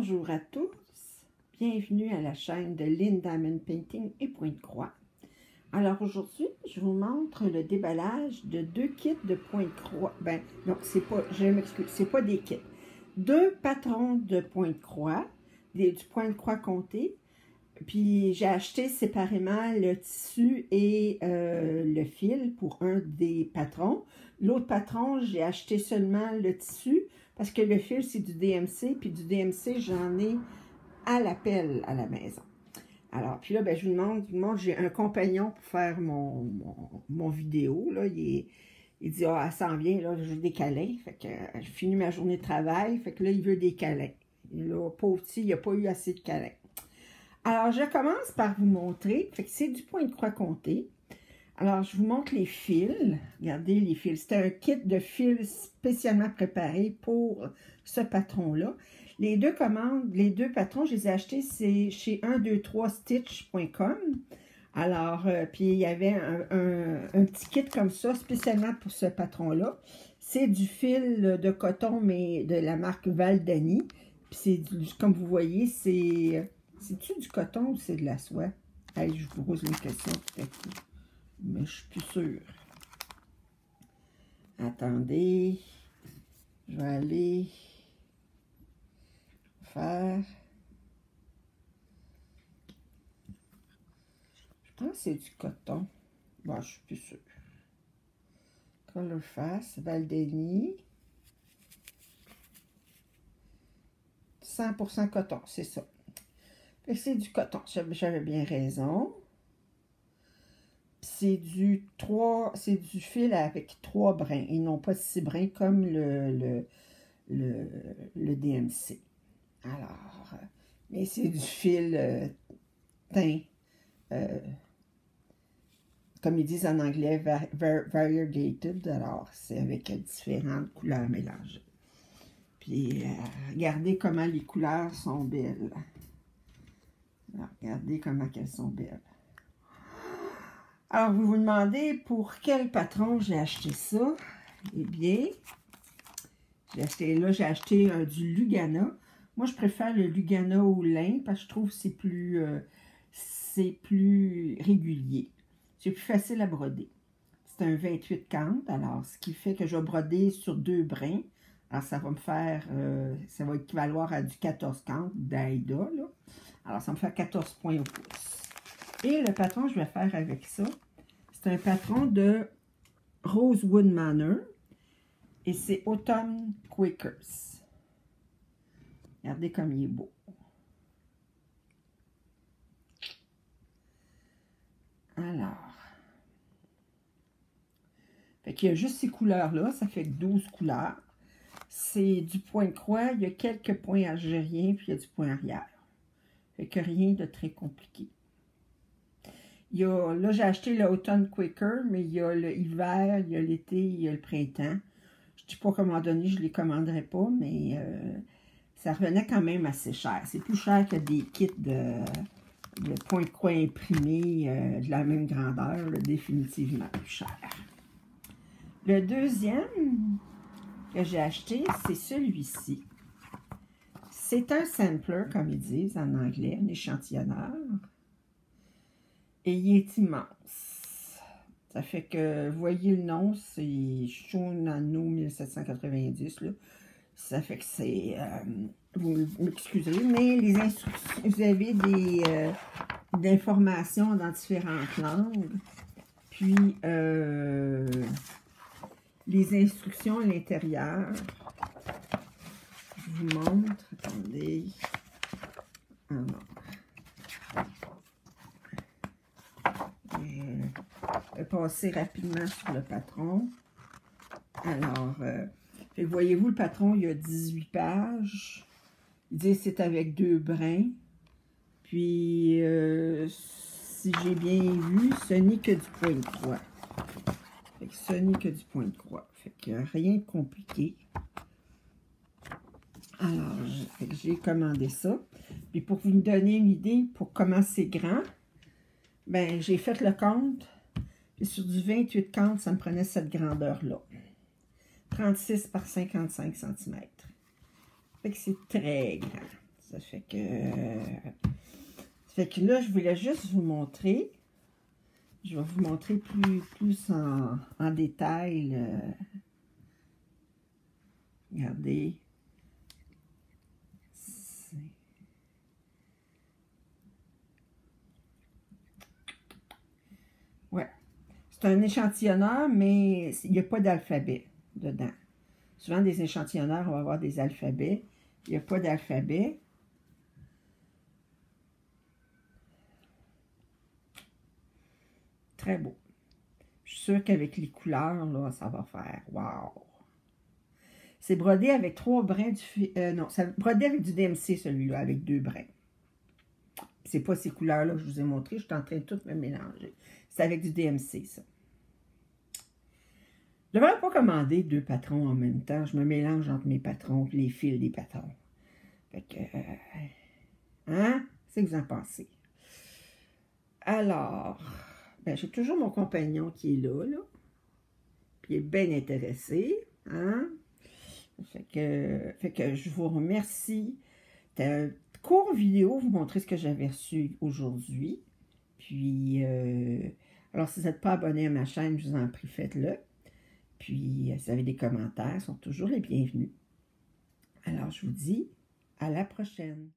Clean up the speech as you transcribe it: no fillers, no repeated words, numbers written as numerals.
Bonjour à tous, bienvenue à la chaîne de Lynn Diamond Painting et Pointe-Croix. Alors aujourd'hui, je vous montre le déballage de deux kits de Pointe-Croix. Ben non, c'est pas, je m'excuse, c'est pas des kits. Deux patrons de Pointe-Croix, du Pointe-Croix compté. Puis j'ai acheté séparément le tissu et le fil pour un des patrons. L'autre patron, j'ai acheté seulement le tissu parce que le fil, c'est du DMC. Puis du DMC, j'en ai à la pelle à la maison. Alors, puis là, ben, je vous montre, j'ai un compagnon pour faire mon vidéo. Là. Il dit, ah, elle s'en vient, là, je veux des câlins. Fait que je finis ma journée de travail. Fait que là, il veut des câlins. Et là, pauvre petit, il n'a pas eu assez de câlins. Alors, je commence par vous montrer, fait que c'est du Pointe-Croix compté. Alors, je vous montre les fils. Regardez les fils. C'est un kit de fils spécialement préparé pour ce patron-là. Les deux commandes, les deux patrons, je les ai achetés, c'est chez 123stitch.com. Alors, puis il y avait un petit kit comme ça, spécialement pour ce patron-là. C'est du fil de coton, mais de la marque Valdani. Puis c'est, comme vous voyez, c'est-tu du coton ou c'est de la soie? Hey, je vous pose une question tout à coup. Mais je suis plus sûre. Attendez. Je vais aller faire. Je pense que c'est du coton. Bon, je suis plus sûre. Color Fast, Valdani. 100% coton, c'est ça. C'est du coton, j'avais bien raison. C'est du fil avec 3 brins et non pas 6 brins comme le DMC. Alors, mais c'est du fil teint, comme ils disent en anglais, variegated. Alors, c'est avec différentes couleurs mélangées. Puis, regardez comment les couleurs sont belles. Alors, regardez comment elles sont belles. Alors, vous vous demandez pour quel patron j'ai acheté ça. Eh bien, j'ai acheté du Lugana. Moi, je préfère le Lugana au lin parce que je trouve que c'est plus régulier. C'est plus facile à broder. C'est un 28 cantes, alors ce qui fait que je vais broder sur 2 brins. Alors, ça va me faire, ça va équivaloir à du 14 cantes d'Aïda, là. Alors, ça me fait 14 points au pouce. Et le patron que je vais faire avec ça, c'est un patron de Rosewood Manor. Et c'est Autumn Quakers. Regardez comme il est beau. Alors. Fait qu'il y a juste ces couleurs-là. Ça fait 12 couleurs. C'est du Pointe-Croix. Il y a quelques points algériens, puis il y a du point arrière. Fait que rien de très compliqué. Il y a, là, j'ai acheté l'Autumn Quaker, mais il y a l'hiver, il y a l'été, il y a le printemps. Je ne dis pas comment donner, je ne les commanderai pas, mais ça revenait quand même assez cher. C'est plus cher que des kits de Pointe-Croix imprimés de la même grandeur, là, définitivement plus cher. Le deuxième que j'ai acheté, c'est celui-ci. C'est un sampler, comme ils disent en anglais, un échantillonneur. Et il est immense. Ça fait que, vous voyez le nom, c'est Shonano 1790. Là. Ça fait que c'est... vous m'excuserez, mais les instructions, vous avez des informations dans différentes langues. Puis, les instructions à l'intérieur. Je vous montre. Attendez. Alors. Je vais passer rapidement sur le patron. Alors, voyez-vous, le patron, il y a 18 pages. Il dit que c'est avec 2 brins. Puis, si j'ai bien vu, ce n'est que du Pointe-Croix. Ce n'est que du Pointe-Croix. Fait que rien de compliqué. Alors, j'ai commandé ça. Puis, pour vous donner une idée pour comment c'est grand, ben, j'ai fait le compte. Et sur du 28 cantes, ça me prenait cette grandeur-là. 36 par 55 cm. Fait que c'est très grand. Ça fait que là, je voulais juste vous montrer. Je vais vous montrer plus en détail. Regardez. Ouais. C'est un échantillonneur, mais il n'y a pas d'alphabet dedans. Souvent, des échantillonneurs, on va avoir des alphabets. Il n'y a pas d'alphabet. Très beau. Je suis sûre qu'avec les couleurs, là, ça va faire wow! C'est brodé avec 3 brins du fil. Non, c'est brodé avec du DMC, celui-là, avec 2 brins. C'est pas ces couleurs-là que je vous ai montré. Je suis en train de tout me mélanger. C'est avec du DMC, ça. Je ne devrais pas commander 2 patrons en même temps. Je me mélange entre mes patrons et les fils des patrons. Fait que... hein? C'est que vous en pensez. Alors, ben, j'ai toujours mon compagnon qui est là. Puis il est bien intéressé. Hein? Fait que je vous remercie. C'était un court vidéo, vous montrer ce que j'avais reçu aujourd'hui. Puis, alors si vous n'êtes pas abonné à ma chaîne, je vous en prie, faites-le. Puis, si vous avez des commentaires, ils sont toujours les bienvenus. Alors, je vous dis à la prochaine.